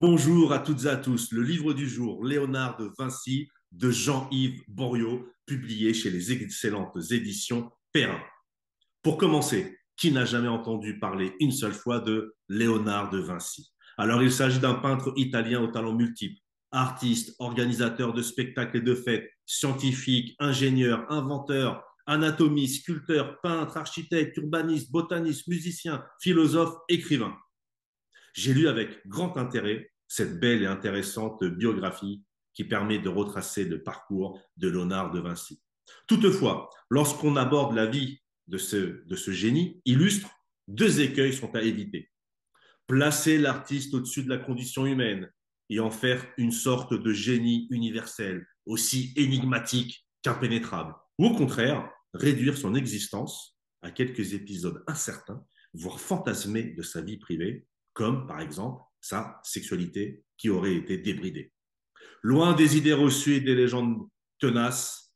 Bonjour à toutes et à tous. Le livre du jour, Léonard de Vinci, de Jean-Yves Boriot, publié chez les excellentes éditions Perrin. Pour commencer, qui n'a jamais entendu parler une seule fois de Léonard de Vinci? Alors, il s'agit d'un peintre italien aux talents multiples, artiste, organisateur de spectacles et de fêtes, scientifique, ingénieur, inventeur, anatomiste, sculpteur, peintre, architecte, urbaniste, botaniste, musicien, philosophe, écrivain. J'ai lu avec grand intérêt cette belle et intéressante biographie qui permet de retracer le parcours de Léonard de Vinci. Toutefois, lorsqu'on aborde la vie de ce génie illustre, deux écueils sont à éviter. Placer l'artiste au-dessus de la condition humaine et en faire une sorte de génie universel, aussi énigmatique qu'impénétrable. Ou au contraire, réduire son existence à quelques épisodes incertains, voire fantasmés de sa vie privée, comme par exemple sa sexualité qui aurait été débridée. Loin des idées reçues et des légendes tenaces,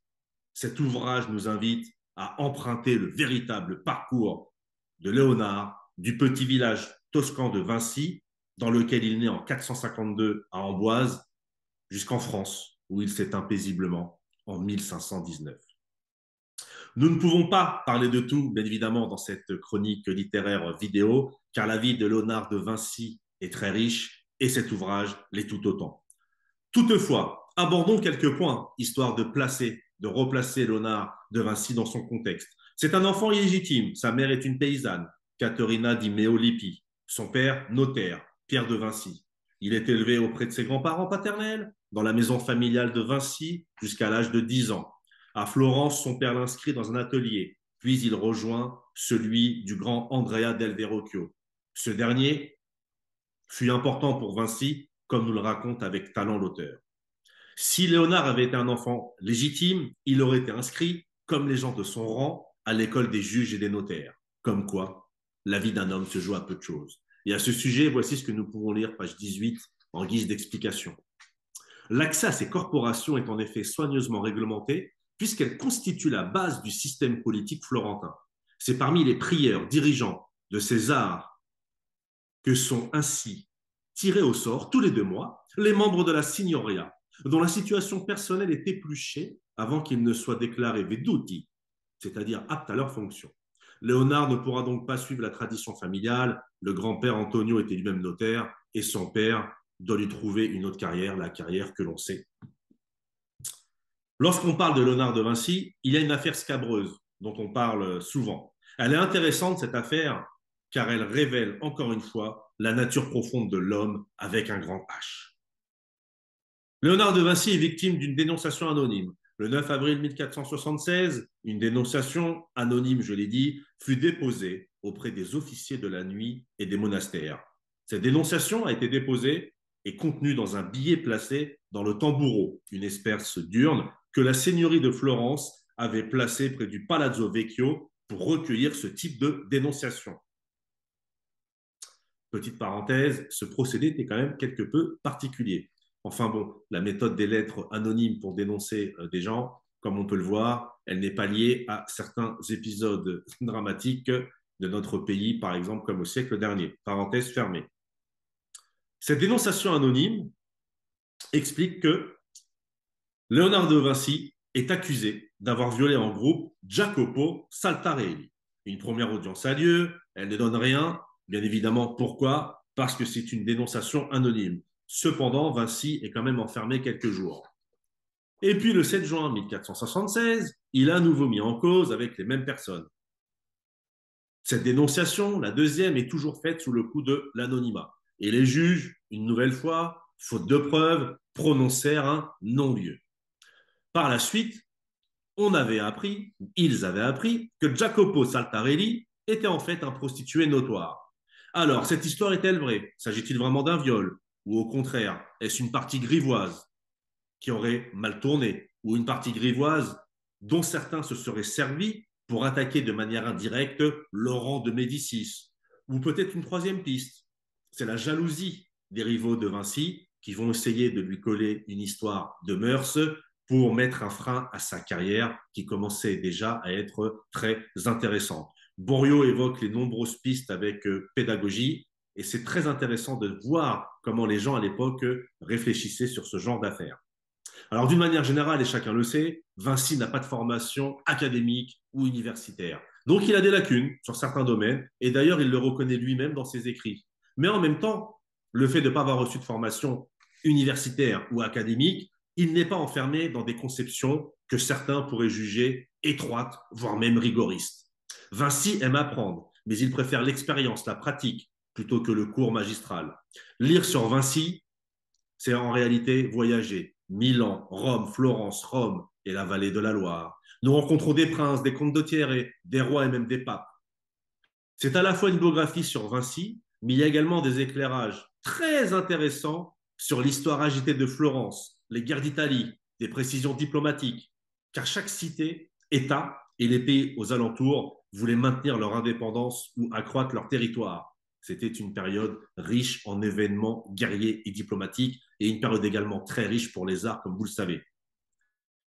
cet ouvrage nous invite à emprunter le véritable parcours de Léonard, du petit village toscan de Vinci, dans lequel il naît en 452 à Amboise, jusqu'en France, où il s'éteint paisiblement en 1519. Nous ne pouvons pas parler de tout, bien évidemment, dans cette chronique littéraire vidéo, car la vie de Léonard de Vinci est très riche et cet ouvrage l'est tout autant. Toutefois, abordons quelques points, histoire de placer, de replacer Léonard de Vinci dans son contexte. C'est un enfant illégitime. Sa mère est une paysanne, Caterina di Meolipi. Son père, notaire, Pierre de Vinci. Il est élevé auprès de ses grands-parents paternels, dans la maison familiale de Vinci, jusqu'à l'âge de 10 ans. À Florence, son père l'inscrit dans un atelier, puis il rejoint celui du grand Andrea del Verrocchio. Ce dernier fut important pour Vinci, comme nous le raconte avec talent l'auteur. Si Léonard avait été un enfant légitime, il aurait été inscrit, comme les gens de son rang, à l'école des juges et des notaires. Comme quoi, la vie d'un homme se joue à peu de choses. Et à ce sujet, voici ce que nous pouvons lire, page 18, en guise d'explication. L'accès à ces corporations est en effet soigneusement réglementé, puisqu'elles constituent la base du système politique florentin. C'est parmi les prieurs dirigeants de ces arts que sont ainsi tirés au sort tous les 2 mois les membres de la signoria, dont la situation personnelle est épluchée avant qu'ils ne soient déclarés veduti, c'est-à-dire aptes à leur fonction. Léonard ne pourra donc pas suivre la tradition familiale. Le grand-père Antonio était lui-même notaire et son père doit lui trouver une autre carrière, la carrière que l'on sait. Lorsqu'on parle de Léonard de Vinci, il y a une affaire scabreuse dont on parle souvent. Elle est intéressante, cette affaire, car elle révèle encore une fois la nature profonde de l'homme avec un grand H. Léonard de Vinci est victime d'une dénonciation anonyme. Le 9 avril 1476, une dénonciation anonyme, je l'ai dit, fut déposée auprès des officiers de la nuit et des monastères. Cette dénonciation a été déposée et contenue dans un billet placé dans le tamburo, une espèce d'urne que la seigneurie de Florence avait placée près du Palazzo Vecchio pour recueillir ce type de dénonciation. Petite parenthèse, ce procédé était quand même quelque peu particulier. Enfin bon, la méthode des lettres anonymes pour dénoncer des gens, comme on peut le voir, elle n'est pas liée à certains épisodes dramatiques de notre pays, par exemple comme au siècle dernier. Parenthèse fermée. Cette dénonciation anonyme explique que Léonard de Vinci est accusé d'avoir violé en groupe Jacopo Saltarelli. Une première audience a lieu, elle ne donne rien. Bien évidemment, pourquoi? Parce que c'est une dénonciation anonyme. Cependant, Vinci est quand même enfermé quelques jours. Et puis le 7 juin 1476, il a à nouveau mis en cause avec les mêmes personnes. Cette dénonciation, la deuxième, est toujours faite sous le coup de l'anonymat. Et les juges, une nouvelle fois, faute de preuves, prononcèrent un non-lieu. Par la suite, ils avaient appris que Jacopo Saltarelli était en fait un prostitué notoire. Alors, cette histoire est-elle vraie? S'agit-il vraiment d'un viol? Ou au contraire, est-ce une partie grivoise qui aurait mal tourné? Ou une partie grivoise dont certains se seraient servis pour attaquer de manière indirecte Laurent de Médicis? Ou peut-être une troisième piste, c'est la jalousie des rivaux de Vinci qui vont essayer de lui coller une histoire de mœurs pour mettre un frein à sa carrière qui commençait déjà à être très intéressante. Boriot évoque les nombreuses pistes avec pédagogie Et c'est très intéressant de voir comment les gens à l'époque réfléchissaient sur ce genre d'affaires. Alors, d'une manière générale, et chacun le sait, Vinci n'a pas de formation académique ou universitaire. Donc, il a des lacunes sur certains domaines, et d'ailleurs, il le reconnaît lui-même dans ses écrits. Mais en même temps, le fait de ne pas avoir reçu de formation universitaire ou académique, il n'est pas enfermé dans des conceptions que certains pourraient juger étroites, voire même rigoristes. Vinci aime apprendre, mais il préfère l'expérience, la pratique, plutôt que le cours magistral. Lire sur Vinci, c'est en réalité voyager. Milan, Rome, Florence, Rome et la vallée de la Loire. Nous rencontrons des princes, des comtes de Thiers, des rois et même des papes. C'est à la fois une biographie sur Vinci, mais il y a également des éclairages très intéressants sur l'histoire agitée de Florence, les guerres d'Italie, des précisions diplomatiques, car chaque cité, État et les pays aux alentours voulaient maintenir leur indépendance ou accroître leur territoire. C'était une période riche en événements guerriers et diplomatiques et une période également très riche pour les arts, comme vous le savez.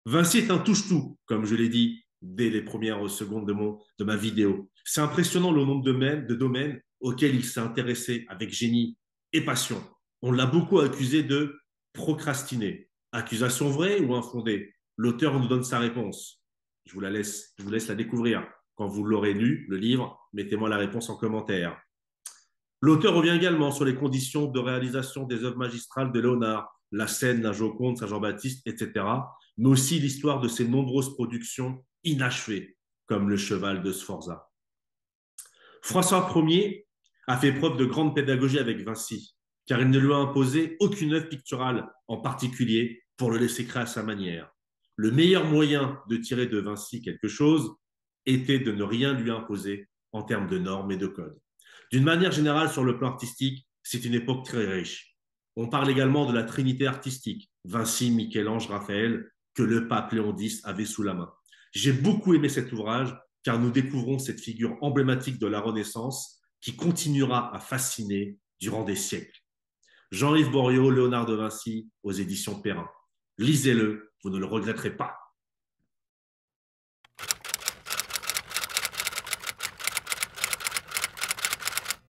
Vinci est un touche-tout, comme je l'ai dit dès les premières secondes de ma vidéo. C'est impressionnant le nombre de domaines auxquels il s'est intéressé avec génie et passion. On l'a beaucoup accusé de procrastiner. Accusation vraie ou infondée? L'auteur nous donne sa réponse. Je vous laisse la découvrir. Quand vous l'aurez lu, le livre, mettez-moi la réponse en commentaire. L'auteur revient également sur les conditions de réalisation des œuvres magistrales de Léonard, la scène, la Joconde, Saint-Jean-Baptiste, etc., mais aussi l'histoire de ses nombreuses productions inachevées, comme le cheval de Sforza. François Ier a fait preuve de grande pédagogie avec Vinci, car il ne lui a imposé aucune œuvre picturale en particulier pour le laisser créer à sa manière. Le meilleur moyen de tirer de Vinci quelque chose était de ne rien lui imposer en termes de normes et de codes. D'une manière générale, sur le plan artistique, c'est une époque très riche. On parle également de la trinité artistique, Vinci, Michel-Ange, Raphaël, que le pape Léon X avait sous la main. J'ai beaucoup aimé cet ouvrage car nous découvrons cette figure emblématique de la Renaissance qui continuera à fasciner durant des siècles. Jean-Yves Boriot, Léonard de Vinci, aux éditions Perrin. Lisez-le, vous ne le regretterez pas.